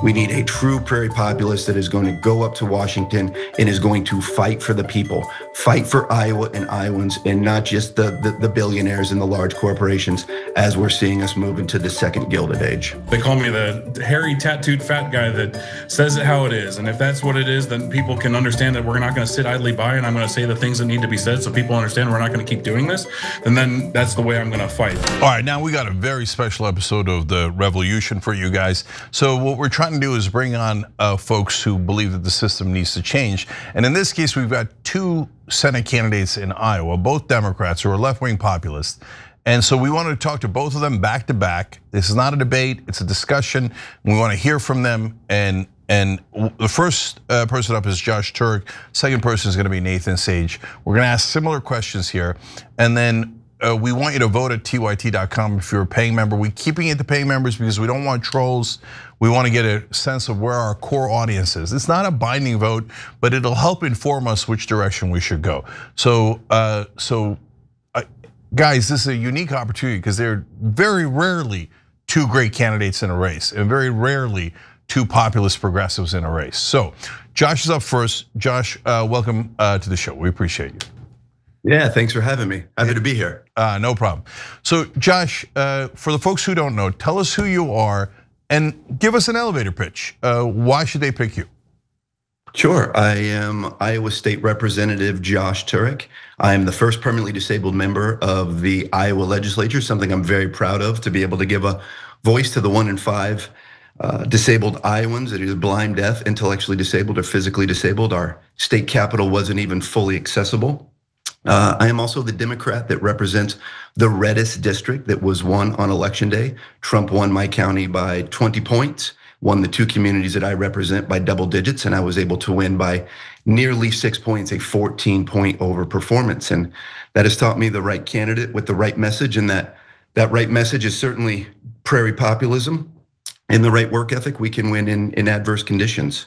We need a true prairie populist that is going to go up to Washington and is going to fight for the people, fight for Iowa and Iowans, and not just the billionaires and the large corporations, as we're seeing us move into the second Gilded Age. They call me the hairy, tattooed, fat guy that says it how it is. And if that's what it is, then people can understand that we're not going to sit idly by and I'm going to say the things that need to be said so people understand we're not going to keep doing this. And then that's the way I'm going to fight. All right, now we got a very special episode of The Revolution for you guys. So what we're trying to do is bring on folks who believe that the system needs to change. And in this case, we've got two Senate candidates in Iowa, both Democrats who are left-wing populists. And so we want to talk to both of them back to back. This is not a debate, it's a discussion. We want to hear from them. And the first person up is Josh Turek. Second person is going to be Nathan Sage. We're going to ask similar questions here. And then we want you to vote at tyt.com if you're a paying member. We're keeping it to paying members because we don't want trolls. We want to get a sense of where our core audience is. It's not a binding vote, but it'll help inform us which direction we should go. So, guys, this is a unique opportunity because there are very rarely two great candidates in a race, and very rarely two populist progressives in a race. So, Josh is up first. Josh, welcome to the show. We appreciate you. Yeah, thanks for having me. Happy to be here. No problem. So, Josh, for the folks who don't know, tell us who you are and give us an elevator pitch. Why should they pick you? Sure, I am Iowa State Representative Josh Turek. I am the first permanently disabled member of the Iowa legislature, something I'm very proud of, to be able to give a voice to the 1 in 5 disabled Iowans that are either blind, deaf, intellectually disabled, or physically disabled. Our state capital wasn't even fully accessible. I am also the Democrat that represents the reddest district that was won on election day. Trump won my county by 20 points, won the two communities that I represent by double digits, and I was able to win by nearly 6 points, a 14-point overperformance. And that has taught me the right candidate with the right message, and that right message is certainly prairie populism. And the right work ethic, we can win in adverse conditions.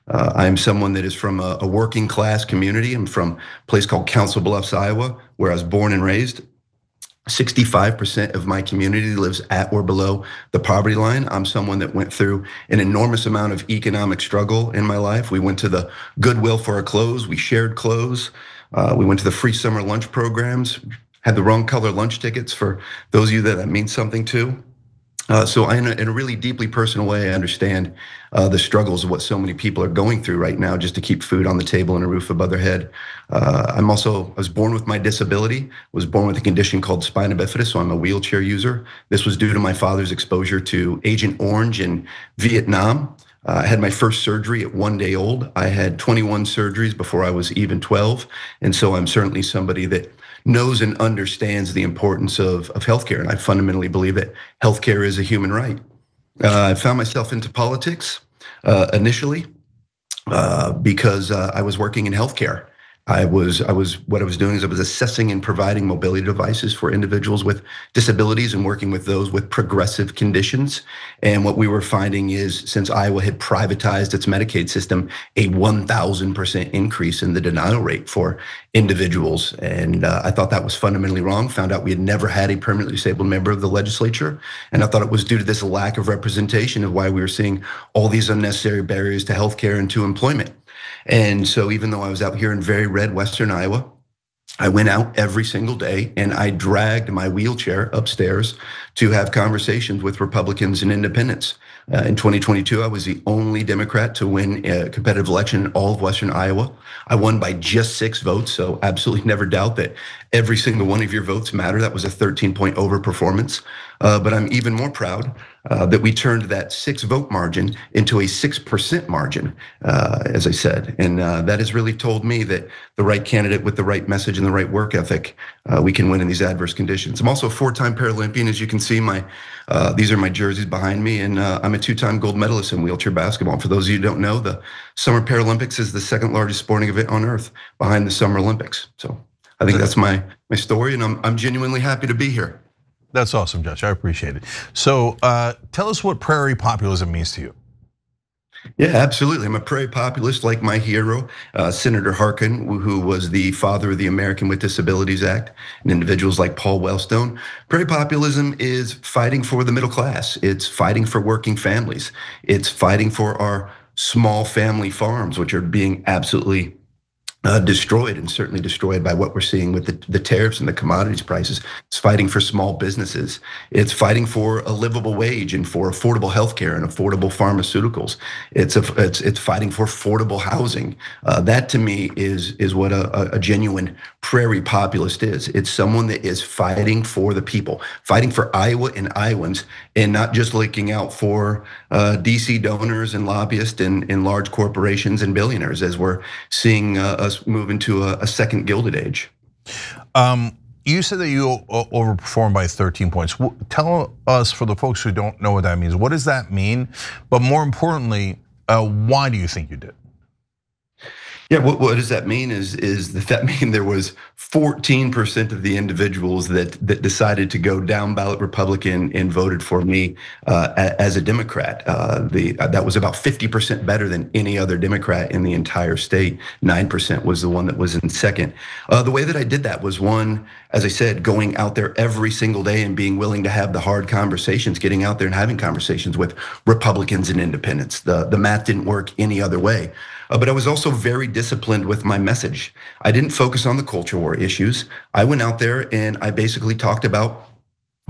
I am someone that is from a working class community. I'm from a place called Council Bluffs, Iowa, where I was born and raised. 65% of my community lives at or below the poverty line. I'm someone that went through an enormous amount of economic struggle in my life. We went to the Goodwill for our clothes. We shared clothes. We went to the free summer lunch programs, had the wrong color lunch tickets for those of you that means something to. So in a really deeply personal way, I understand the struggles of what so many people are going through right now just to keep food on the table and a roof above their head. I was born with my disability, was born with a condition called spina bifida, so I'm a wheelchair user. This was due to my father's exposure to Agent Orange in Vietnam. I had my first surgery at 1 day old. I had 21 surgeries before I was even 12. And so I'm certainly somebody that knows and understands the importance of healthcare. And I fundamentally believe that healthcare is a human right. I found myself into politics initially because I was working in healthcare. What I was doing is I was assessing and providing mobility devices for individuals with disabilities and working with those with progressive conditions. And what we were finding is, since Iowa had privatized its Medicaid system, a 1,000% increase in the denial rate for individuals. And I thought that was fundamentally wrong. Found out we had never had a permanently disabled member of the legislature. And I thought it was due to this lack of representation of why we were seeing all these unnecessary barriers to healthcare and to employment. And so even though I was out here in very red Western Iowa, I went out every single day and I dragged my wheelchair upstairs to have conversations with Republicans and independents. In 2022, I was the only Democrat to win a competitive election in all of Western Iowa. I won by just 6 votes, so absolutely never doubt that every single one of your votes matter. That was a 13-point overperformance. But I'm even more proud that we turned that 6 vote margin into a 6% margin, as I said. And that has really told me that the right candidate with the right message and the right work ethic, we can win in these adverse conditions. I'm also a 4-time Paralympian. As you can see, these are my jerseys behind me, and I'm a 2-time gold medalist in wheelchair basketball. And for those of you who don't know, the Summer Paralympics is the 2nd largest sporting event on earth behind the Summer Olympics. So I think that's my story, and I'm genuinely happy to be here. That's awesome, Josh. I appreciate it. So tell us what prairie populism means to you. Yeah, absolutely. I'm a prairie populist like my hero, Senator Harkin, who was the father of the American with Disabilities Act, and individuals like Paul Wellstone. Prairie populism is fighting for the middle class. It's fighting for working families. It's fighting for our small family farms, which are being absolutely destroyed, and certainly destroyed by what we're seeing with the tariffs and the commodities prices. It's fighting for small businesses. It's fighting for a livable wage and for affordable healthcare and affordable pharmaceuticals. It's fighting for affordable housing. That to me is what a genuine prairie populist is. It's someone that is fighting for the people, fighting for Iowa and Iowans, and not just looking out for DC donors and lobbyists and large corporations and billionaires, as we're seeing us move into a second Gilded Age. You said that you overperformed by 13 points. Tell us, for the folks who don't know what that means, what does that mean? But more importantly, why do you think you did? Yeah, what does that mean is that mean there was 14% of the individuals that decided to go down ballot Republican and voted for me as a Democrat. That was about 50% better than any other Democrat in the entire state. 9% was the one that was in second. The way that I did that was, one, as I said, going out there every single day and being willing to have the hard conversations, getting out there and having conversations with Republicans and independents. The math didn't work any other way. But I was also very disciplined with my message. I didn't focus on the culture war issues. I went out there and I basically talked about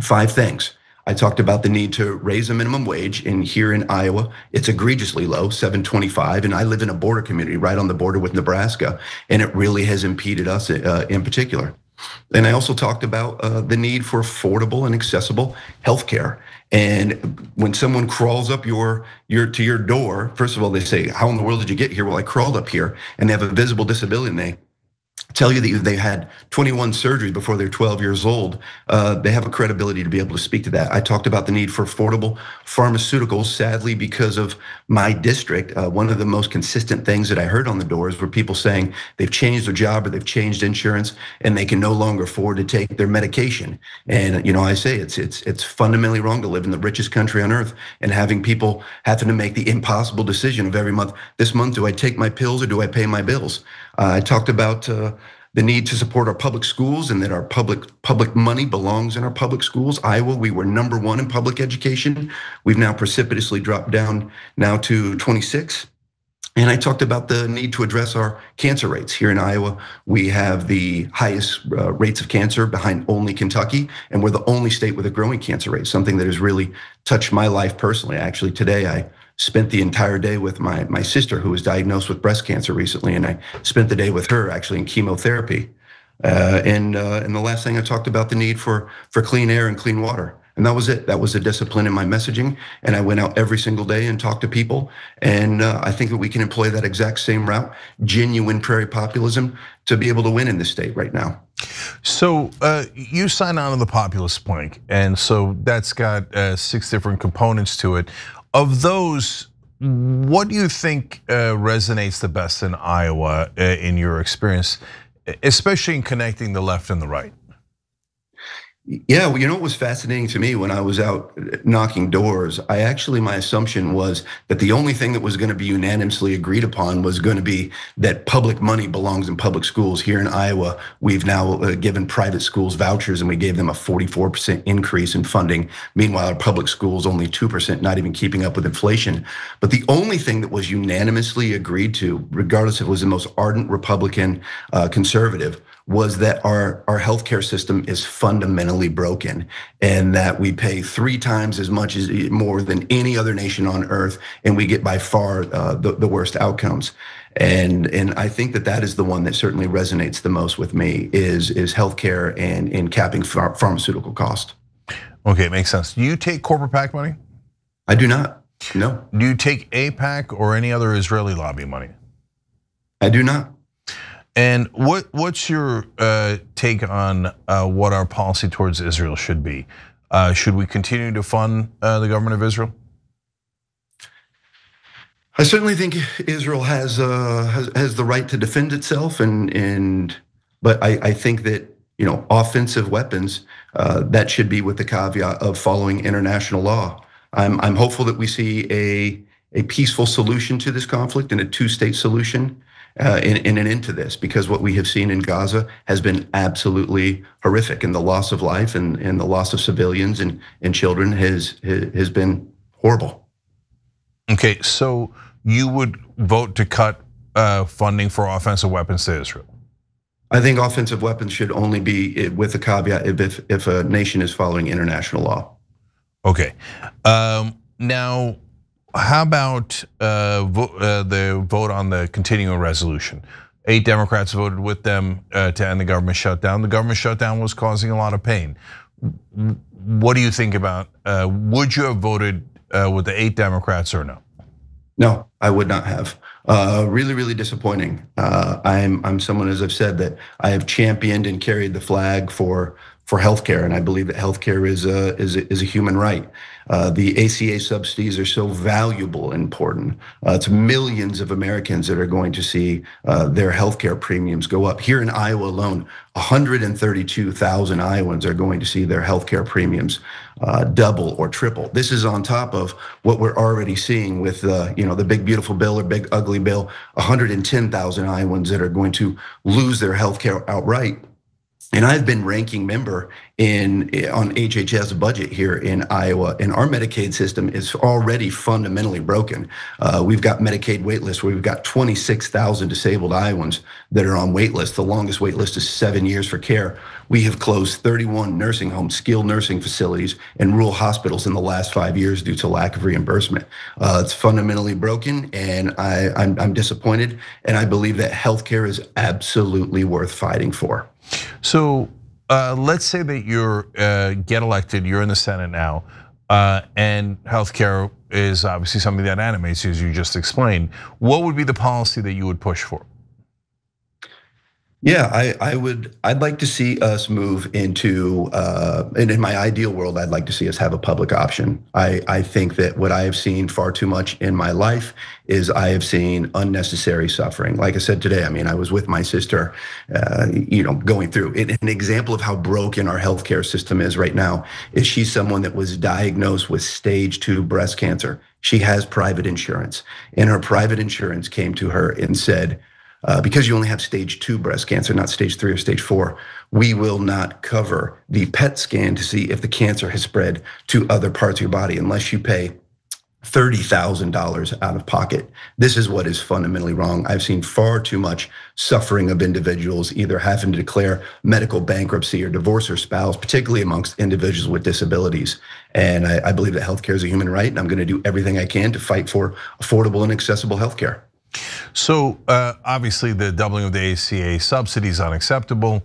5 things. I talked about the need to raise a minimum wage, and here in Iowa, it's egregiously low, $7.25, and I live in a border community right on the border with Nebraska, and it really has impeded us in particular. And I also talked about the need for affordable and accessible healthcare. And when someone crawls up to your door, first of all, they say, "How in the world did you get here?" Well, I crawled up here, and they have a visible disability, and they tell you that they had 21 surgeries before they're 12 years old. They have a credibility to be able to speak to that. I talked about the need for affordable pharmaceuticals. Sadly, because of my district, one of the most consistent things that I heard on the doors were people saying they've changed their job or they've changed insurance and they can no longer afford to take their medication. And I say it's fundamentally wrong to live in the richest country on earth and having people having to make the impossible decision of every month. This month, do I take my pills or do I pay my bills? I talked about the need to support our public schools and that our public money belongs in our public schools. Iowa, we were #1 in public education. We've now precipitously dropped down now to 26. And I talked about the need to address our cancer rates. Here in Iowa, we have the highest rates of cancer behind only Kentucky, and we're the only state with a growing cancer rate, something that has really touched my life personally. Actually, today I spent the entire day with my sister, who was diagnosed with breast cancer recently, and I spent the day with her actually in chemotherapy. And the last thing, I talked about the need for clean air and clean water. And that was it. That was the discipline in my messaging. And I went out every single day and talked to people. And I think that we can employ that exact same route, genuine prairie populism, to be able to win in this state right now. So you sign on to the populist plank, and so that's got 6 different components to it. Of those, what do you think resonates the best in Iowa in your experience, especially in connecting the left and the right? Yeah, well, what was fascinating to me when I was out knocking doors, my assumption was that the only thing that was going to be unanimously agreed upon was going to be that public money belongs in public schools. Here in Iowa, we've now given private schools vouchers, and we gave them a 44% increase in funding. Meanwhile, our public schools only 2%, not even keeping up with inflation. But the only thing that was unanimously agreed to, regardless if it was the most ardent Republican, conservative, was that our healthcare system is fundamentally broken, and that we pay 3 times as much as more than any other nation on earth, and we get by far the worst outcomes. And I think that is the one that certainly resonates the most with me is healthcare and capping pharmaceutical cost. Okay, makes sense. Do you take corporate PAC money? I do not. No. Do you take AIPAC or any other Israeli lobby money? I do not. And what's your take on what our policy towards Israel should be? Should we continue to fund the government of Israel? I certainly think Israel has the right to defend itself, but I think that offensive weapons that should be with the caveat of following international law. I'm hopeful that we see a peaceful solution to this conflict and a two-state solution in an end to this, because what we have seen in Gaza has been absolutely horrific, and the loss of life and the loss of civilians and children has been horrible. Okay, so you would vote to cut funding for offensive weapons to Israel? I think offensive weapons should only be with a caveat if a nation is following international law. Okay, now how about the vote on the continuing resolution? 8 Democrats voted with them to end the government shutdown. The government shutdown was causing a lot of pain. What do you think about, would you have voted with the 8 Democrats or no? No, I would not have. Really, really disappointing. I'm someone, as I've said, that I have championed and carried the flag for healthcare, and I believe that healthcare is a human right. The ACA subsidies are so valuable and important. It's millions of Americans that are going to see their healthcare premiums go up. Here in Iowa alone, 132,000 Iowans are going to see their healthcare premiums double or triple. This is on top of what we're already seeing with the big beautiful bill or big ugly bill. 110,000 Iowans that are going to lose their healthcare outright. And I've been ranking member on HHS budget here in Iowa, and our Medicaid system is already fundamentally broken. We've got Medicaid wait lists where we've got 26,000 disabled Iowans that are on wait lists. The longest wait list is 7 years for care. We have closed 31 nursing homes, skilled nursing facilities, and rural hospitals in the last 5 years due to lack of reimbursement. It's fundamentally broken, and I'm disappointed, and I believe that healthcare is absolutely worth fighting for. So let's say that you're get elected, you're in the Senate now, and healthcare is obviously something that animates you, as you just explained. What would be the policy that you would push for? Yeah, I'd like to see us move into, and in my ideal world, I'd like to see us have a public option. I think that what I have seen far too much in my life is I have seen unnecessary suffering. Like I said today, I mean, I was with my sister, going through it. An example of how broken our healthcare system is right now is she's someone that was diagnosed with stage 2 breast cancer. She has private insurance, and her private insurance came to her and said, because you only have stage 2 breast cancer, not stage 3 or stage 4, we will not cover the PET scan to see if the cancer has spread to other parts of your body unless you pay $30,000 out of pocket. This is what is fundamentally wrong. I've seen far too much suffering of individuals either having to declare medical bankruptcy or divorce their spouse, particularly amongst individuals with disabilities. And I believe that healthcare is a human right, and I'm going to do everything I can to fight for affordable and accessible healthcare. So obviously the doubling of the ACA subsidy is unacceptable.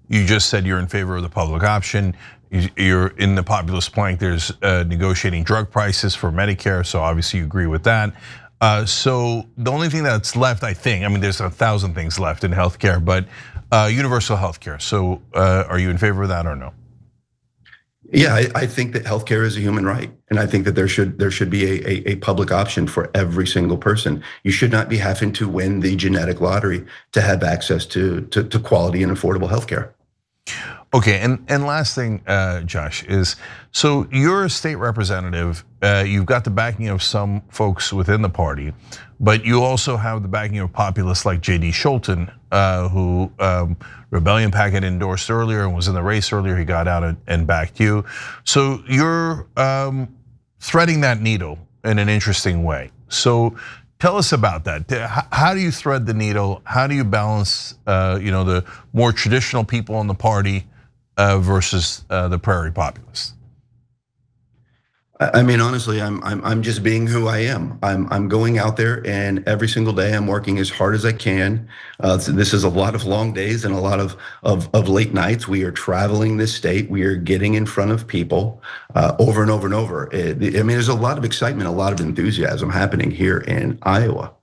You just said you're in favor of the public option. You're in the populist plank. There's negotiating drug prices for Medicare, so obviously you agree with that. So the only thing that's left, I think, I mean, there's 1,000 things left in healthcare, but universal healthcare. So are you in favor of that or no? Yeah, I think that healthcare is a human right, and I think that there should be a public option for every single person. You should not be having to win the genetic lottery to have access to quality and affordable healthcare. Okay, and last thing, Josh, is so you're a state representative. You've got the backing of some folks within the party, but you also have the backing of populists like J.D. Scholten, who Rebellion PAC had endorsed earlier and was in the race earlier. He got out and backed you. So you're threading that needle in an interesting way. So tell us about that. How do you thread the needle? How do you balance, the more traditional people in the party versus the prairie populists? I mean, honestly, I'm just being who I am. I'm going out there, and every single day I'm working as hard as I can. So this is a lot of long days and a lot of late nights. We are traveling this state. We are getting in front of people over and over and over. I mean, there's a lot of excitement, a lot of enthusiasm happening here in Iowa.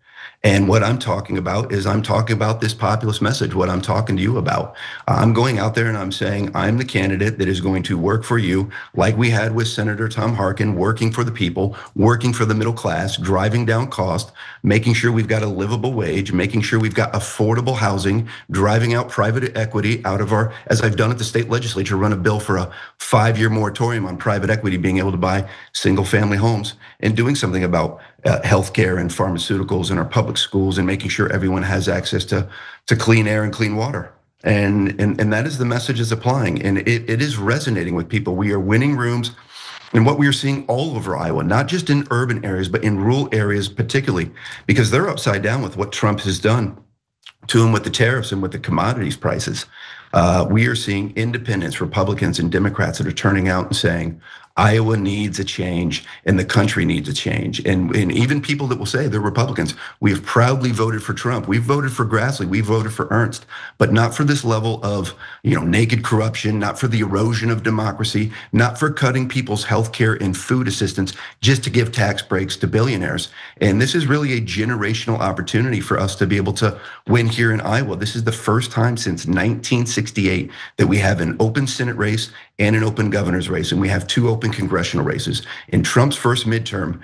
And what I'm talking about is I'm talking about this populist message, what I'm talking to you about. I'm going out there and I'm saying I'm the candidate that is going to work for you, like we had with Senator Tom Harkin, working for the people, working for the middle class, driving down cost, making sure we've got a livable wage, making sure we've got affordable housing, driving out private equity out of our, as I've done at the state legislature, run a bill for a 5-year moratorium on private equity being able to buy single family homes, and doing something about healthcare and pharmaceuticals in our public schools, and making sure everyone has access to clean air and clean water. And that is the message is applying, and it is resonating with people. We are winning rooms. And what we are seeing all over Iowa, not just in urban areas, but in rural areas particularly, because they're upside down with what Trump has done to them with the tariffs and with the commodities prices. We are seeing independents, Republicans, and Democrats that are turning out and saying, Iowa needs a change and the country needs a change. And even people that will say they're Republicans, we have proudly voted for Trump. We've voted for Grassley, we voted for Ernst, but not for this level of naked corruption, not for the erosion of democracy, not for cutting people's health care and food assistance just to give tax breaks to billionaires. And this is really a generational opportunity for us to be able to win here in Iowa. This is the first time since 1968 that we have an open Senate race and an open governor's race, and we have 2 open congressional races. In Trump's first midterm,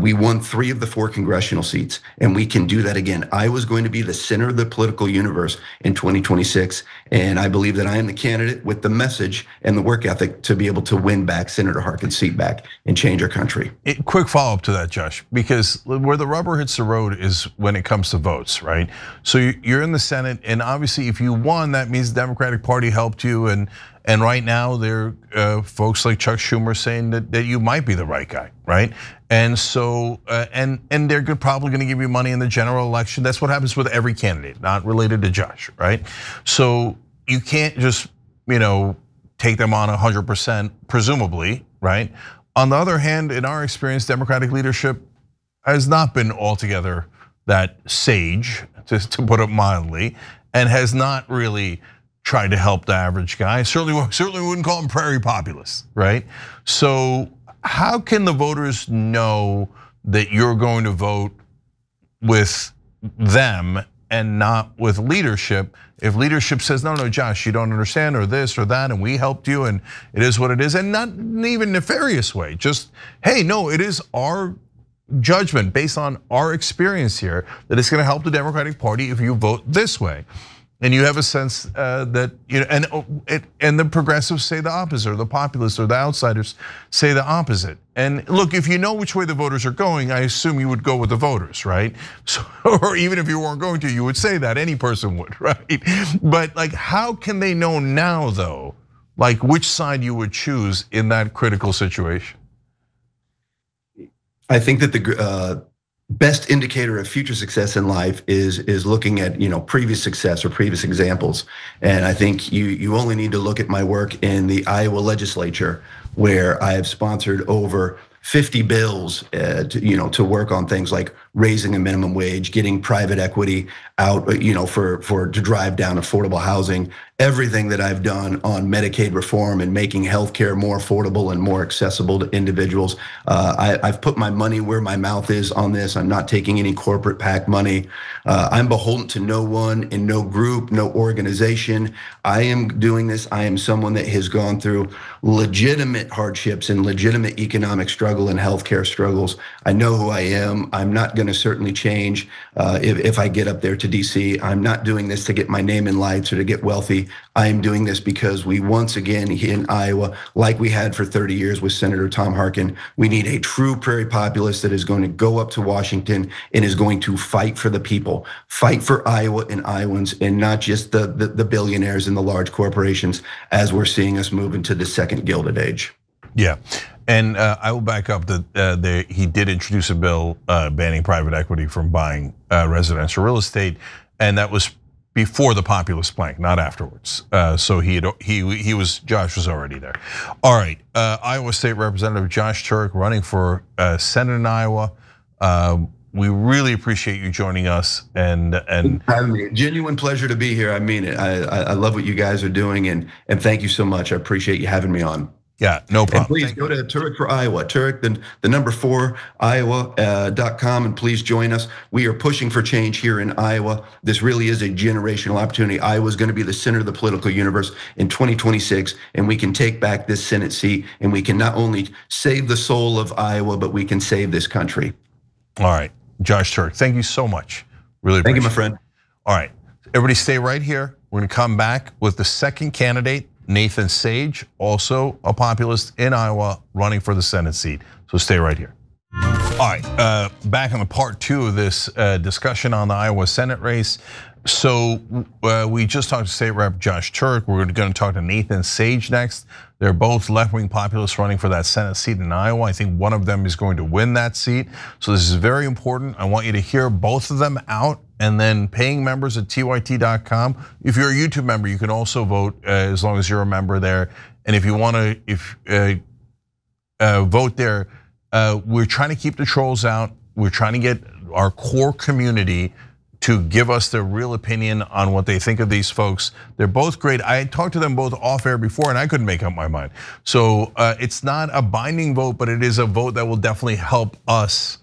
we won 3 of the 4 congressional seats, and we can do that again. Iowa's going to be the center of the political universe in 2026, and I believe that I am the candidate with the message and the work ethic to be able to win back Senator Harkin's seat back and change our country. Quick follow-up to that, Josh, because where the rubber hits the road is when it comes to votes, right? So you're in the Senate, and obviously if you won, that means the Democratic Party helped you, and right now, there are folks like Chuck Schumer saying that you might be the right guy, right? And so, and they're probably going to give you money in the general election. That's what happens with every candidate, not related to Josh, right? So you can't just, take them on 100%, presumably, right? On the other hand, in our experience, Democratic leadership has not been altogether that sage, to put it mildly, and has not really tried to help the average guy. Certainly wouldn't call them prairie populists, right? So how can the voters know that you're going to vote with them and not with leadership if leadership says, no, Josh, you don't understand, or this or that, and we helped you, and it is what it is, and not even nefarious way, just, hey, no, it is our judgment based on our experience here that it's gonna help the Democratic Party if you vote this way. And you have a sense that, and the progressives say the opposite, or the populists or the outsiders say the opposite. And look, if you know which way the voters are going, I assume you would go with the voters, right? So, or even if you weren't going to, you would say that, any person would, right? But how can they know now though, which side you would choose in that critical situation? I think that the best indicator of future success in life is looking at previous success or previous examples. And I think you only need to look at my work in the Iowa legislature, where I have sponsored over 50 bills to work on things like raising a minimum wage, getting private equity out, to drive down affordable housing, everything that I've done on Medicaid reform and making healthcare more affordable and more accessible to individuals. I've put my money where my mouth is on this. I'm not taking any corporate PAC money. I'm beholden to no one and no group, no organization. I am doing this. I am someone that has gone through legitimate hardships and legitimate economic struggle and healthcare struggles. I know who I am. I'm not going to certainly change if I get up there to DC. I'm not doing this to get my name in lights or to get wealthy. I am doing this because we once again in Iowa, like we had for 30 years with Senator Tom Harkin, we need a true prairie populist that is going to go up to Washington and is going to fight for the people, fight for Iowa and Iowans, and not just the billionaires and the large corporations, as we're seeing us move into the second Gilded Age. Yeah, and I will back up that he did introduce a bill banning private equity from buying residential real estate, and that was before the populist plank, not afterwards. So Josh was already there. All right, Iowa State Representative Josh Turek running for Senate in Iowa. We really appreciate you joining us, and having me. A genuine pleasure to be here. I mean it. I love what you guys are doing, and thank you so much. I appreciate you having me on. Yeah, no problem. And please go to Turek for Iowa. Turek, the number 4 Iowa.com, and please join us. We are pushing for change here in Iowa. This really is a generational opportunity. Iowa is going to be the center of the political universe in 2026, and we can take back this Senate seat, and we can not only save the soul of Iowa, but we can save this country. All right, Josh Turek, thank you so much. Really appreciate it. Thank you, my friend. All right, everybody stay right here. We're going to come back with the second candidate, Nathan Sage, also a populist in Iowa, running for the Senate seat. So stay right here. All right, back on the part 2 of this discussion on the Iowa Senate race. So we just talked to State Rep Josh Turek. We're going to talk to Nathan Sage next. They're both left-wing populists running for that Senate seat in Iowa. I think one of them is going to win that seat. So this is very important. I want you to hear both of them out, and then paying members at tyt.com. If you're a YouTube member, you can also vote as long as you're a member there. And if you want to vote there, we're trying to keep the trolls out. We're trying to get our core community to give us their real opinion on what they think of these folks. They're both great. I talked to them both off air before and I couldn't make up my mind. So it's not a binding vote, but it is a vote that will definitely help us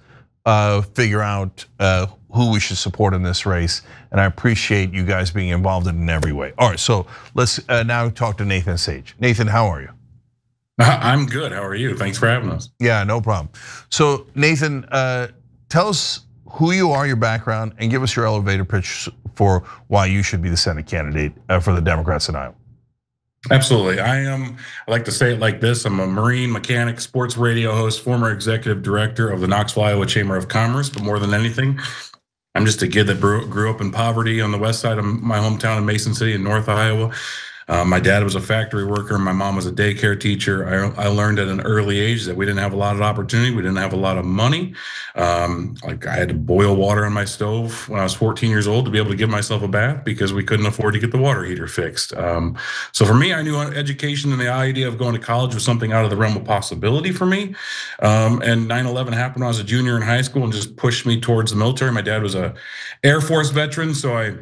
figure out who we should support in this race. And I appreciate you guys being involved in every way. All right, so let's now talk to Nathan Sage. Nathan, how are you? I'm good. How are you? Thanks for having us. Yeah, no problem. So Nathan, tell us who you are, your background, and give us your elevator pitch for why you should be the Senate candidate for the Democrats in Iowa. Absolutely. I like to say it like this. I'm a Marine mechanic, sports radio host, former executive director of the Knoxville, Iowa Chamber of Commerce. But more than anything, I'm just a kid that grew up in poverty on the west side of my hometown in Mason City in North Iowa. My dad was a factory worker. My mom was a daycare teacher. I learned at an early age that we didn't have a lot of opportunity. We didn't have a lot of money. Like I had to boil water on my stove when I was 14 years old to be able to give myself a bath because we couldn't afford to get the water heater fixed. So for me, I knew education and the idea of going to college was something out of the realm of possibility for me. And 9/11 happened when I was a junior in high school and just pushed me towards the military. My dad was a Air Force veteran, so I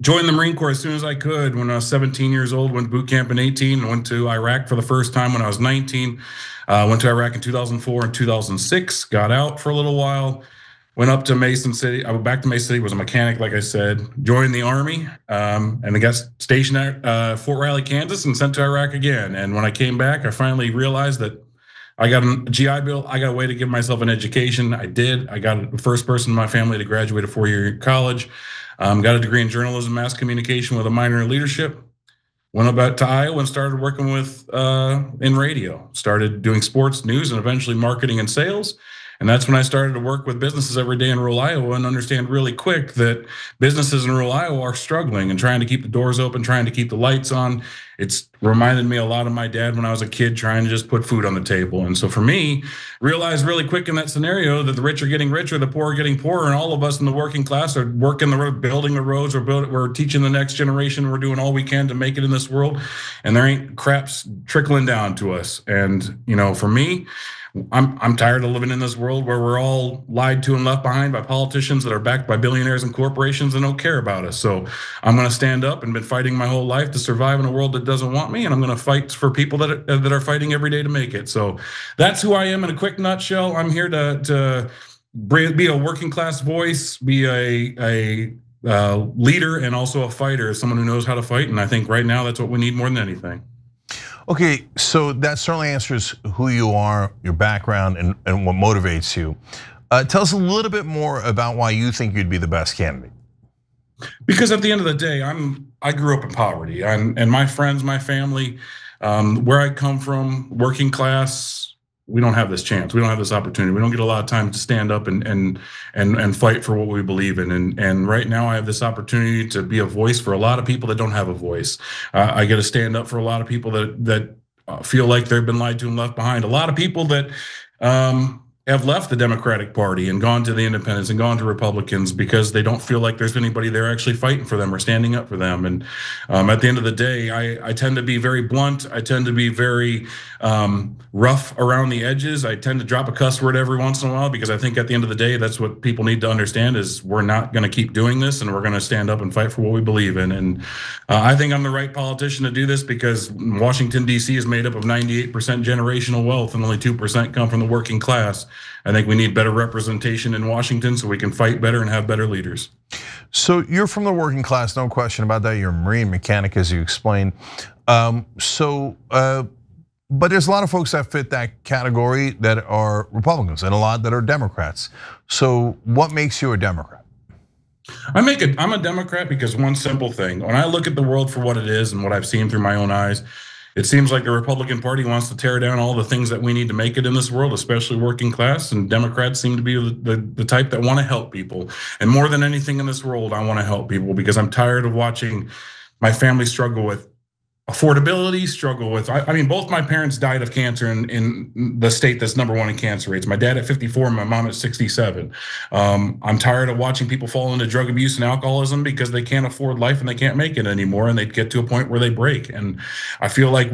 joined the Marine Corps as soon as I could. When I was 17 years old, went to boot camp in 18, and went to Iraq for the first time when I was 19. Went to Iraq in 2004 and 2006, got out for a little while, went up to Mason City. I went back to Mason City, was a mechanic, like I said, joined the Army, and I got stationed at Fort Riley, Kansas, and sent to Iraq again. And when I came back, I finally realized that I got a GI Bill. I got a way to give myself an education. I did. I got the first person in my family to graduate a 4-year college. Got a degree in journalism, mass communication with a minor in leadership. Went about to Iowa and started working with in radio. Started doing sports news and eventually marketing and sales. And that's when I started to work with businesses every day in rural Iowa and understand really quick that businesses in rural Iowa are struggling and trying to keep the doors open, trying to keep the lights on. It's reminded me a lot of my dad when I was a kid trying to just put food on the table. And so for me, realized really quick in that scenario that the rich are getting richer, the poor are getting poorer, and all of us in the working class are working the road, building the roads, we're teaching the next generation, we're doing all we can to make it in this world, and there ain't craps trickling down to us. And for me, I'm tired of living in this world where we're all lied to and left behind by politicians that are backed by billionaires and corporations and don't care about us. So I'm going to stand up and been fighting my whole life to survive in a world that doesn't want me, and I'm going to fight for people that are fighting every day to make it. So that's who I am in a quick nutshell. I'm here to be a working class voice, be a leader, and also a fighter, someone who knows how to fight. And I think right now that's what we need more than anything. Okay, so that certainly answers who you are, your background, and what motivates you. Tell us a little bit more about why you think you'd be the best candidate. Because at the end of the day, I grew up in poverty, and my friends, my family, where I come from, working class, we don't have this chance. We don't have this opportunity. We don't get a lot of time to stand up and fight for what we believe in. And right now I have this opportunity to be a voice for a lot of people that don't have a voice. I get to stand up for a lot of people that feel like they've been lied to and left behind. A lot of people that have left the Democratic Party and gone to the independents and gone to Republicans because they don't feel like there's anybody there actually fighting for them or standing up for them. And at the end of the day, I tend to be very blunt. I tend to be very rough around the edges. I tend to drop a cuss word every once in a while because I think at the end of the day, that's what people need to understand is we're not going to keep doing this, and we're going to stand up and fight for what we believe in. And I think I'm the right politician to do this because Washington, D.C. is made up of 98% generational wealth and only 2% come from the working class. I think we need better representation in Washington so we can fight better and have better leaders. So you're from the working class, no question about that. You're a Marine mechanic, as you explained. But there's a lot of folks that fit that category that are Republicans and a lot that are Democrats. So what makes you a Democrat? I'm a Democrat because one simple thing. When I look at the world for what it is and what I've seen through my own eyes, It seems like the Republican Party wants to tear down all the things that we need to make it in this world, especially working class. And Democrats seem to be the type that want to help people. And more than anything in this world, I want to help people because I'm tired of watching my family struggle with affordability, struggle with, I mean, both my parents died of cancer in the state that's #1 in cancer rates. My dad at 54, my mom at 67. I'm tired of watching people fall into drug abuse and alcoholism because they can't afford life and they can't make it anymore. And they get to a point where they break. And I feel like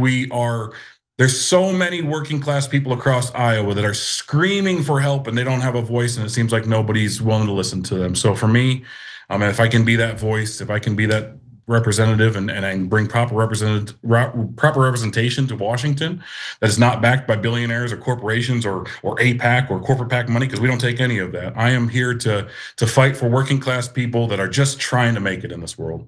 there's so many working class people across Iowa that are screaming for help and they don't have a voice. And it seems like nobody's willing to listen to them. So for me, if I can be that voice, if I can be that representative and I bring proper representation to Washington that is not backed by billionaires or corporations or APAC or corporate PAC money, because we don't take any of that. I am here to fight for working class people that are just trying to make it in this world.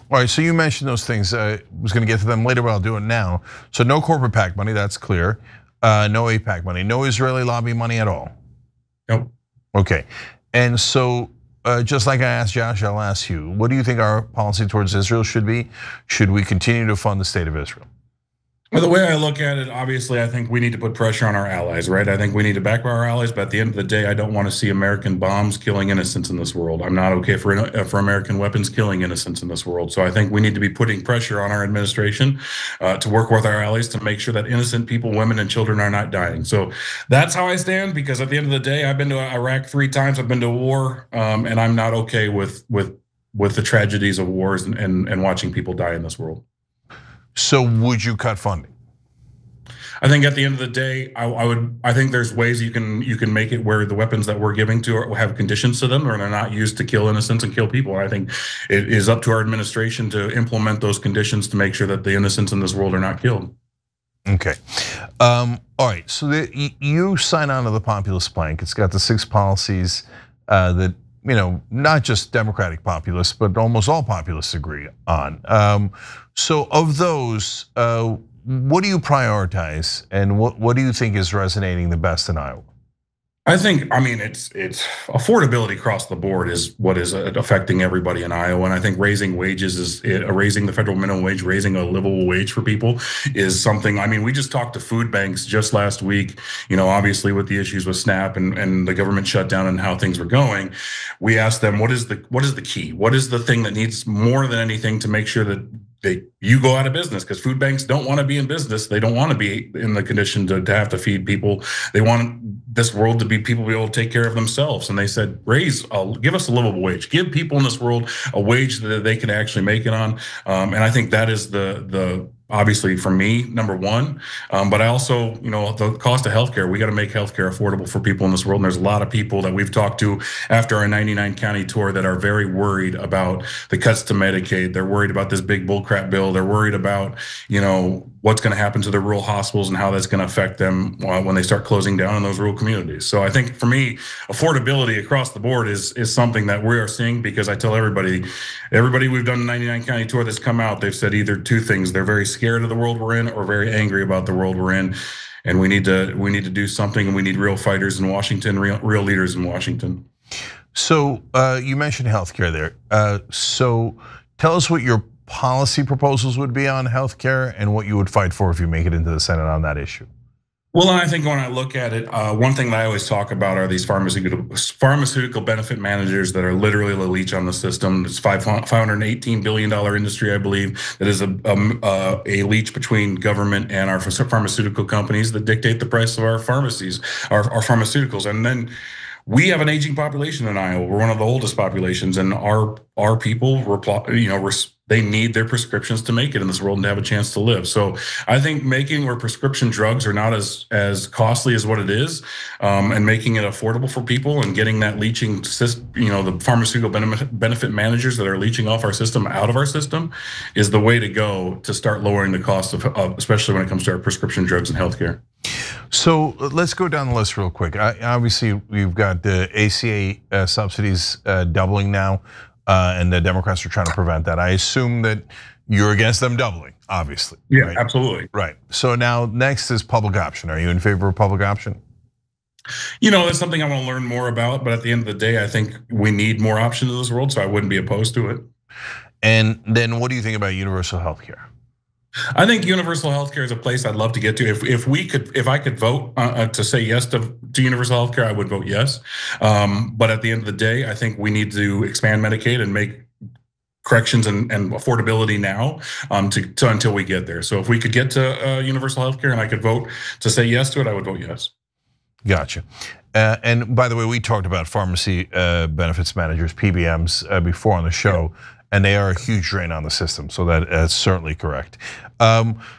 All right, so you mentioned those things. I was going to get to them later, but I'll do it now. So no corporate PAC money, that's clear. No APAC money, no Israeli lobby money at all. Nope. Okay, and so just like I asked Josh, I'll ask you, what do you think our policy towards Israel should be? Should we continue to fund the state of Israel? Well, the way I look at it, obviously, I think we need to put pressure on our allies, right? I think we need to back our allies, but at the end of the day, I don't want to see American bombs killing innocents in this world. I'm not okay for American weapons killing innocents in this world. So I think we need to be putting pressure on our administration to work with our allies to make sure that innocent people, women and children are not dying. So that's how I stand, because at the end of the day, I've been to Iraq 3 times, I've been to war, and I'm not okay with the tragedies of wars and watching people die in this world. So would you cut funding? I think at the end of the day, I think there's ways you can make it where the weapons that we're giving to have conditions to them, or they're not used to kill innocents and kill people. And I think it is up to our administration to implement those conditions to make sure that the innocents in this world are not killed. Okay, all right. So you sign on to the populist plank. It's got the 6 policies that, not just Democratic populists, but almost all populists agree on. So of those, what do you prioritize, and what do you think is resonating the best in Iowa? I think, it's affordability across the board is what is affecting everybody in Iowa. And I think raising wages raising the federal minimum wage, raising a livable wage for people is something. We just talked to food banks just last week, obviously with the issues with SNAP and the government shutdown and how things were going. We asked them, what is the key? What is the thing that needs more than anything to make sure that you go out of business? Because food banks don't want to be in business. They don't want to be in the condition to have to feed people. They want this world to be people be able to take care of themselves. And they said, give us a livable wage. Give people in this world a wage that they can actually make it on. And I think that is the obviously for me, #1. But I also, the cost of healthcare, we got to make healthcare affordable for people in this world. And there's a lot of people that we've talked to after our 99 county tour that are very worried about the cuts to Medicaid. They're worried about this big bullcrap bill. They're worried about, what's going to happen to the rural hospitals and how that's going to affect them when they start closing down in those rural communities. So I think for me, affordability across the board is something that we are seeing, because I tell everybody we've done a 99 county tour that's come out, they've said either 2 things. They're very scared of the world we're in or very angry about the world we're in. And we need to do something, and we need real fighters in Washington, real leaders in Washington. So you mentioned healthcare there. So tell us what your policy proposals would be on healthcare and what you would fight for if you make it into the Senate on that issue. Well, I think when I look at it, one thing that I always talk about are these pharmaceutical benefit managers that are literally the leech on the system. It's $518 billion industry, I believe, that is a leech between government and our pharmaceutical companies that dictate the price of our pharmacies, our pharmaceuticals. And then we have an aging population in Iowa. We're one of the oldest populations, and our people, they need their prescriptions to make it in this world and to have a chance to live. So I think making where prescription drugs are not as costly as what it is, and making it affordable for people and getting that leaching system, the pharmaceutical benefit managers that are leeching off our system out of our system, is the way to go to start lowering the cost of especially when it comes to our prescription drugs and healthcare. So let's go down the list real quick. Obviously, we've got the ACA subsidies doubling now, and the Democrats are trying to prevent that. I assume that you're against them doubling, obviously. Yeah, right? Absolutely. Right. So now next is public option. Are you in favor of public option? That's something I want to learn more about. But at the end of the day, I think we need more options in this world, so I wouldn't be opposed to it. And then what do you think about universal health care? I think universal healthcare is a place I'd love to get to. If I could vote to say yes to universal healthcare, I would vote yes. But at the end of the day, I think we need to expand Medicaid and make corrections and affordability now to until we get there. So if we could get to universal healthcare and I could vote to say yes to it, I would vote yes. Gotcha. And by the way, we talked about pharmacy benefits managers, PBMs, before on the show. Yeah. And they are a huge drain on the system, so that's certainly correct.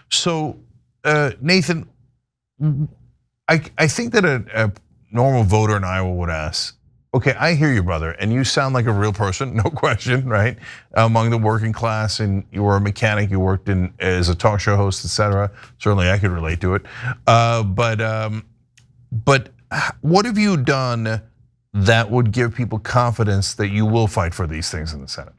So Nathan, I think that a normal voter in Iowa would ask, okay, I hear you, brother, and you sound like a real person, no question, right? Among the working class, and you were a mechanic, you worked as a talk show host, etc. Certainly I could relate to it. But what have you done that would give people confidence that you will fight for these things in the Senate?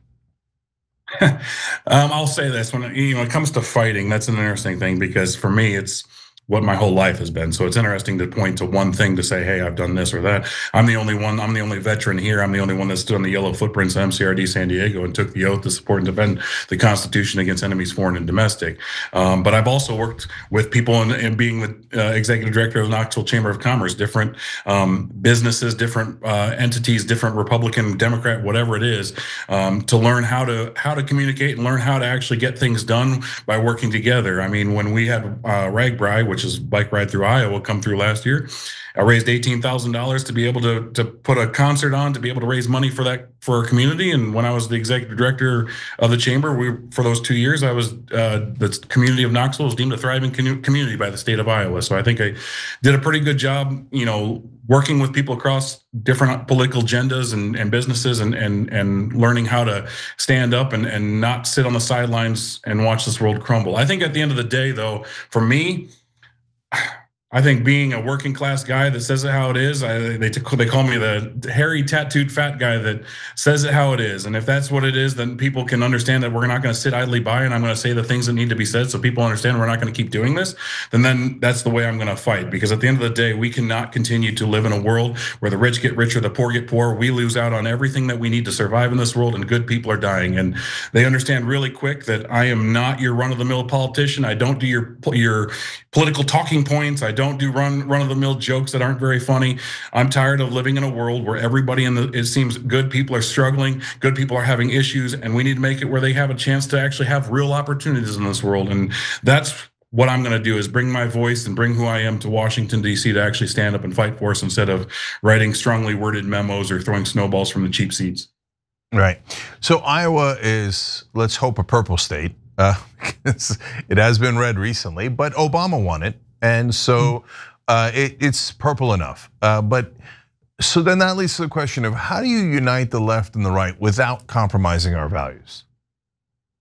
I'll say this: when it comes to fighting, that's an interesting thing because for me, it's what my whole life has been. So it's interesting to point to one thing to say, hey, I've done this or that. I'm the only one, I'm the only veteran here. I'm the only one that stood on the yellow footprints of MCRD San Diego and took the oath to support and defend the Constitution against enemies, foreign and domestic. But I've also worked with people and being the executive director of the Knoxville Chamber of Commerce, different businesses, different entities, different Republican, Democrat, whatever it is, to learn how to communicate and learn how to actually get things done by working together. I mean, when we had RAGBRAI, which is Bike Ride Through Iowa, come through last year. I raised $18,000 to be able to put a concert on, to be able to raise money for our community. And when I was the executive director of the chamber, for those 2 years, I was the community of Knoxville was deemed a thriving community by the state of Iowa. So I think I did a pretty good job, working with people across different political agendas and businesses and learning how to stand up and not sit on the sidelines and watch this world crumble. I think at the end of the day, though, for me, I think being a working class guy that says it how it is, they call me the hairy tattooed fat guy that says it how it is. And if that's what it is, then people can understand that we're not going to sit idly by and I'm going to say the things that need to be said so people understand we're not going to keep doing this. Then that's the way I'm going to fight. Because at the end of the day, we cannot continue to live in a world where the rich get richer, the poor get poorer. We lose out on everything that we need to survive in this world, and good people are dying. And they understand really quick that I am not your run-of-the-mill politician. I don't do your political talking points. I don't do run-of-the-mill jokes that aren't very funny. I'm tired of living in a world where everybody it seems good people are struggling, good people are having issues, and we need to make it where they have a chance to actually have real opportunities in this world. And that's what I'm going to do, is bring my voice and bring who I am to Washington, D.C. to actually stand up and fight for us instead of writing strongly worded memos or throwing snowballs from the cheap seats. Right. So Iowa is, let's hope, a purple state. It has been red recently, but Obama won it. And so it's purple enough. But so then that leads to the question of how do you unite the left and the right without compromising our values?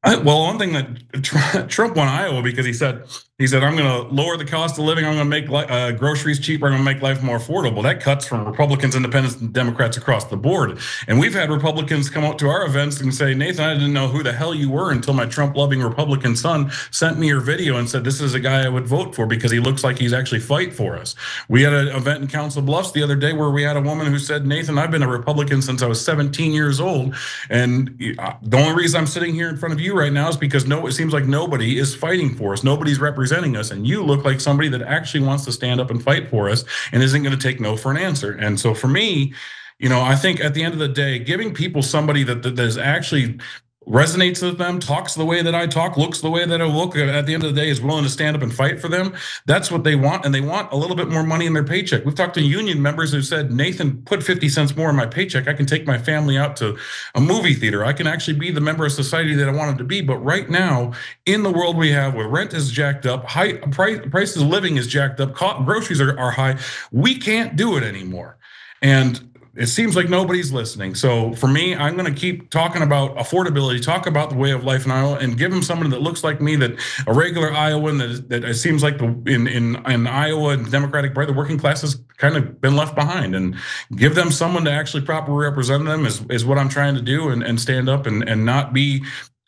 Well, one thing that Trump won Iowa because he said, I'm going to lower the cost of living. I'm going to make groceries cheaper. I'm going to make life more affordable. That cuts from Republicans, Independents, and Democrats across the board. And we've had Republicans come out to our events and say, Nathan, I didn't know who the hell you were until my Trump-loving Republican son sent me your video and said, this is a guy I would vote for because he looks like he's actually fight for us. We had an event in Council Bluffs the other day where we had a woman who said, Nathan, I've been a Republican since I was 17 years old. And the only reason I'm sitting here in front of you right now is because it seems like nobody is fighting for us. Nobody's representing us. And you look like somebody that actually wants to stand up and fight for us and isn't going to take no for an answer. And so for me, I think at the end of the day, giving people somebody that is actually resonates with them, talks the way that I talk, looks the way that I look, at the end of the day is willing to stand up and fight for them. That's what they want, and they want a little bit more money in their paycheck. We've talked to union members who said, Nathan, put 50 cents more in my paycheck. I can take my family out to a movie theater. I can actually be the member of society that I wanted to be. But right now, in the world we have where rent is jacked up, prices of living is jacked up, groceries are high, we can't do it anymore. And it seems like nobody's listening. So for me, I'm going to keep talking about affordability, talk about the way of life in Iowa, and give them someone that looks like me, that a regular Iowan that it seems like in Iowa and Democratic Party, the working class has kind of been left behind, and give them someone to actually properly represent them is what I'm trying to do, and stand up and not be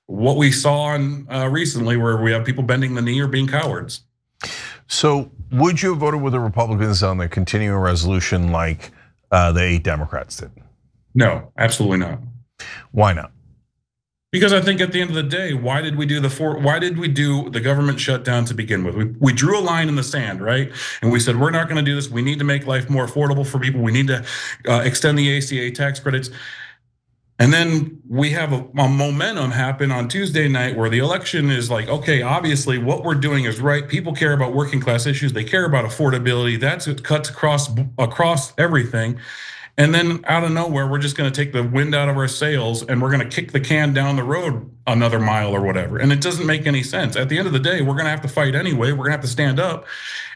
what we saw recently, where we have people bending the knee or being cowards. So would you have voted with the Republicans on the continuing resolution like the 8 Democrats did? No, absolutely not. Why not? Because I think at the end of the day, why did we do the government shutdown to begin with? We drew a line in the sand, right? And we said, we're not going to do this. We need to make life more affordable for people. We need to extend the ACA tax credits. And then we have a momentum happen on Tuesday night where the election is like, okay, obviously what we're doing is right. People care about working class issues. They care about affordability. That's what cuts across everything. And then out of nowhere, we're just going to take the wind out of our sails and we're going to kick the can down the road another mile or whatever. And it doesn't make any sense. At the end of the day, we're going to have to fight anyway. We're going to have to stand up.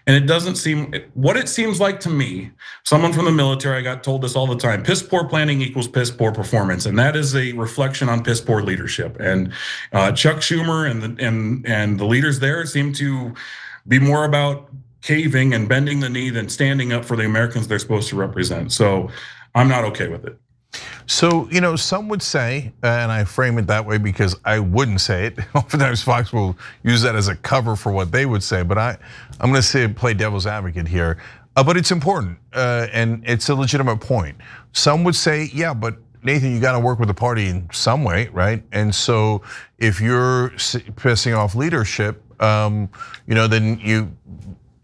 And it doesn't seem, what it seems like to me, someone from the military, I got told this all the time, piss poor planning equals piss poor performance. And that is a reflection on piss poor leadership. And Chuck Schumer and the leaders there seem to be more about caving and bending the knee than standing up for the Americans they're supposed to represent. So I'm not okay with it. So, some would say, and I frame it that way because I wouldn't say it. Oftentimes Fox will use that as a cover for what they would say, but I'm going to say play devil's advocate here. But it's important, and it's a legitimate point. Some would say, yeah, but Nathan, you got to work with the party in some way, right? And so if you're pissing off leadership, then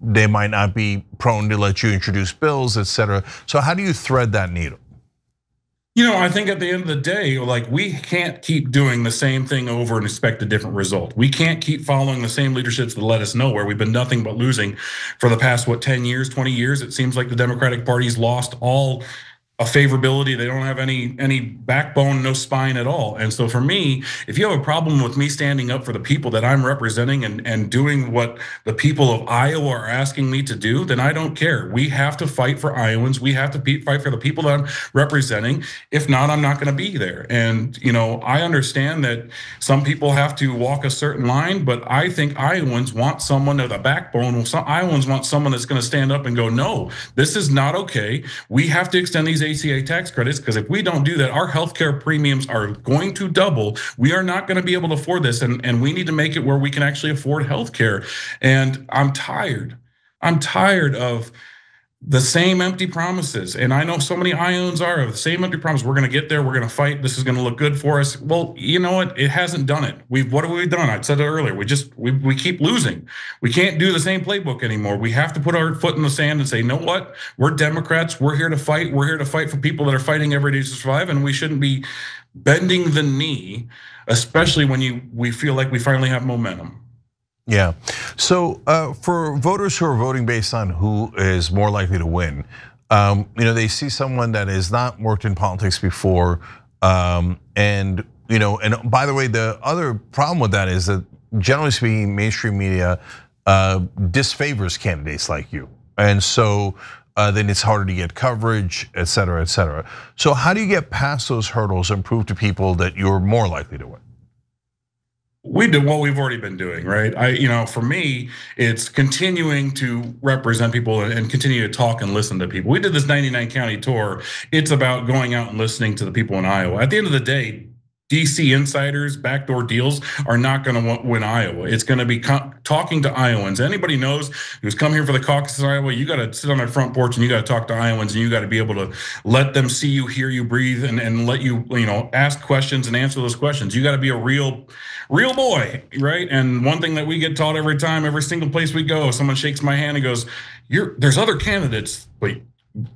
they might not be prone to let you introduce bills, et cetera. So how do you thread that needle? I think at the end of the day, like we can't keep doing the same thing over and expect a different result. We can't keep following the same leaderships that let us nowhere. We've been nothing but losing for the past, 10 years, 20 years. It seems like the Democratic Party's lost all a favorability. They don't have any backbone, no spine at all. And so for me, if you have a problem with me standing up for the people that I'm representing and doing what the people of Iowa are asking me to do, then I don't care. We have to fight for Iowans. We have to fight for the people that I'm representing. If not, I'm not going to be there. And I understand that some people have to walk a certain line, but I think Iowans want someone with a backbone. Iowans want someone that's going to stand up and go, no, this is not okay. We have to extend these ACA tax credits, because if we don't do that, our healthcare premiums are going to double. We are not going to be able to afford this, and we need to make it where we can actually afford healthcare. And I'm tired of the same empty promises. And I know so many Iowans are of the same empty promise. We're going to get there. We're going to fight. This is going to look good for us. Well, you know what? It hasn't done it. What have we done? I said it earlier. We keep losing. We can't do the same playbook anymore. We have to put our foot in the sand and say, you know what? We're Democrats. We're here to fight. We're here to fight for people that are fighting every day to survive. And we shouldn't be bending the knee, especially when we feel like we finally have momentum. Yeah. So for voters who are voting based on who is more likely to win, they see someone that has not worked in politics before, and by the way, the other problem with that is that generally speaking, mainstream media disfavors candidates like you, and so then it's harder to get coverage, et cetera, et cetera. So how do you get past those hurdles and prove to people that you're more likely to win? We do what we've already been doing, right? For me, it's continuing to represent people and continue to talk and listen to people. We did this 99 county tour. It's about going out and listening to the people in Iowa. At the end of the day, DC insiders, backdoor deals are not going to win Iowa. It's going to be talking to Iowans. Anybody knows who's come here for the caucus in Iowa, you got to sit on their front porch and you got to talk to Iowans, and you got to be able to let them see you, hear you, breathe, and let you, ask questions and answer those questions. You got to be a real boy, right? And one thing that we get taught every time, every single place we go, someone shakes my hand and goes, there's other candidates, but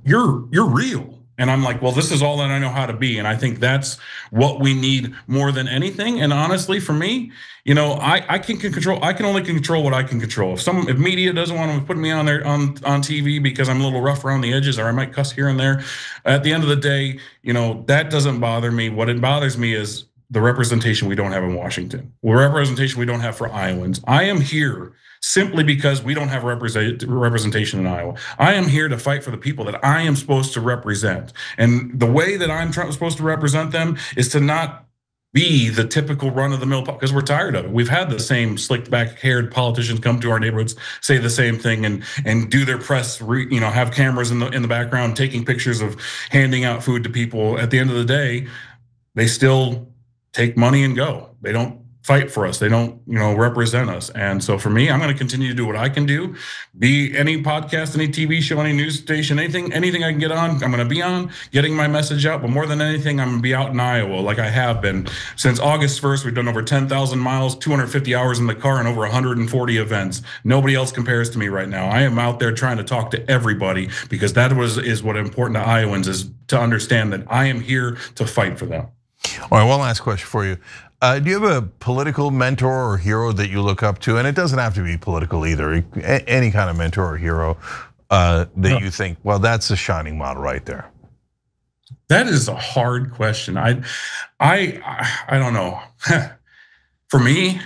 you're real. And I'm like, well, this is all that I know how to be. And I think that's what we need more than anything. And honestly, for me, I can only control what I can control. If media doesn't want to put me on there on TV because I'm a little rough around the edges, or I might cuss here and there, at the end of the day, that doesn't bother me. What it bothers me is the representation we don't have in Washington, the representation we don't have for Iowans. I am here simply because we don't have representation in Iowa. I am here to fight for the people that I am supposed to represent. And the way that I'm supposed to represent them is to not be the typical run-of-the-mill, because we're tired of it. We've had the same slicked back-haired politicians come to our neighborhoods, say the same thing, and do their press, have cameras in the background taking pictures of handing out food to people. At the end of the day, they still take money and go. They don't fight for us. They don't, represent us. And so for me, I'm going to continue to do what I can do. Be any podcast, any TV show, any news station, anything I can get on, I'm going to be on, getting my message out. But more than anything, I'm going to be out in Iowa like I have been. Since August 1st, we've done over 10,000 miles, 250 hours in the car, and over 140 events. Nobody else compares to me right now. I am out there trying to talk to everybody, because that is what important to Iowans, is to understand that I am here to fight for them. All right, one last question for you. Do you have a political mentor or hero that you look up to? And it doesn't have to be political either. Any kind of mentor or hero that you think, well, that's a shining model right there. That is a hard question. I don't know. For me,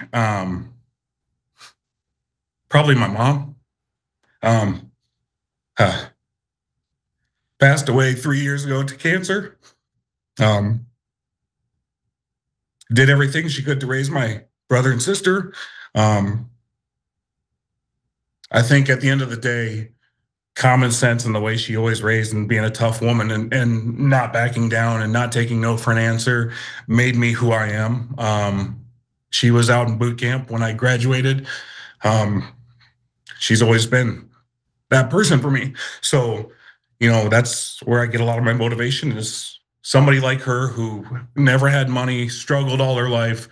probably my mom. Passed away 3 years ago to cancer. Did everything she could to raise my brother and sister. I think at the end of the day, common sense and the way she always raised, and being a tough woman and not backing down and not taking no for an answer, made me who I am. She was out in boot camp when I graduated. She's always been that person for me. So, that's where I get a lot of my motivation, is somebody like her who never had money, struggled all her life,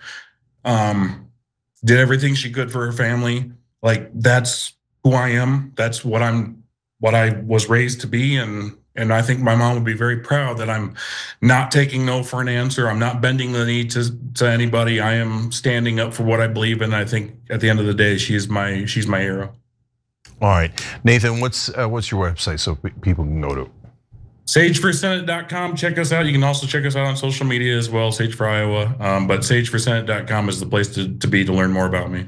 did everything she could for her family. Like, that's who I am. That's what I was raised to be. And I think my mom would be very proud that I'm not taking no for an answer. I'm not bending the knee to anybody. I am standing up for what I believe in. I think at the end of the day, she's my hero. All right, Nathan, what's your website so people can go to? SageForSenate.com. Check us out. You can also check us out on social media as well, Sage for Iowa. But SageForSenate.com is the place to be to learn more about me.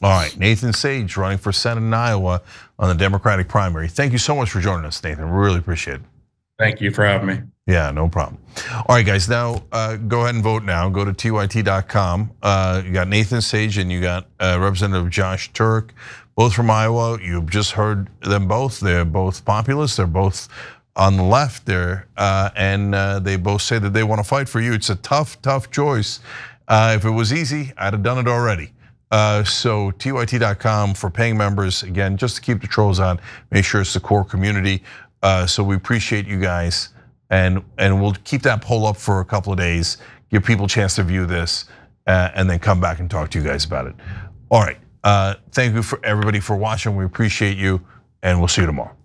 All right, Nathan Sage, running for Senate in Iowa on the Democratic primary. Thank you so much for joining us, Nathan. We really appreciate it. Thank you for having me. Yeah, no problem. All right, guys, now go ahead and vote now. Go to tyt.com. You got Nathan Sage and you got Representative Josh Turek, both from Iowa. You've just heard them both. They're both populists. They're both on the left there, and they both say that they want to fight for you. It's a tough choice. If it was easy, I'd have done it already. So tyt.com for paying members, again, just to keep the trolls on, make sure it's the core community. So we appreciate you guys, and we'll keep that poll up for a couple of days, give people a chance to view this, and then come back and talk to you guys about it. All right, thank you for everybody for watching. We appreciate you, and we'll see you tomorrow.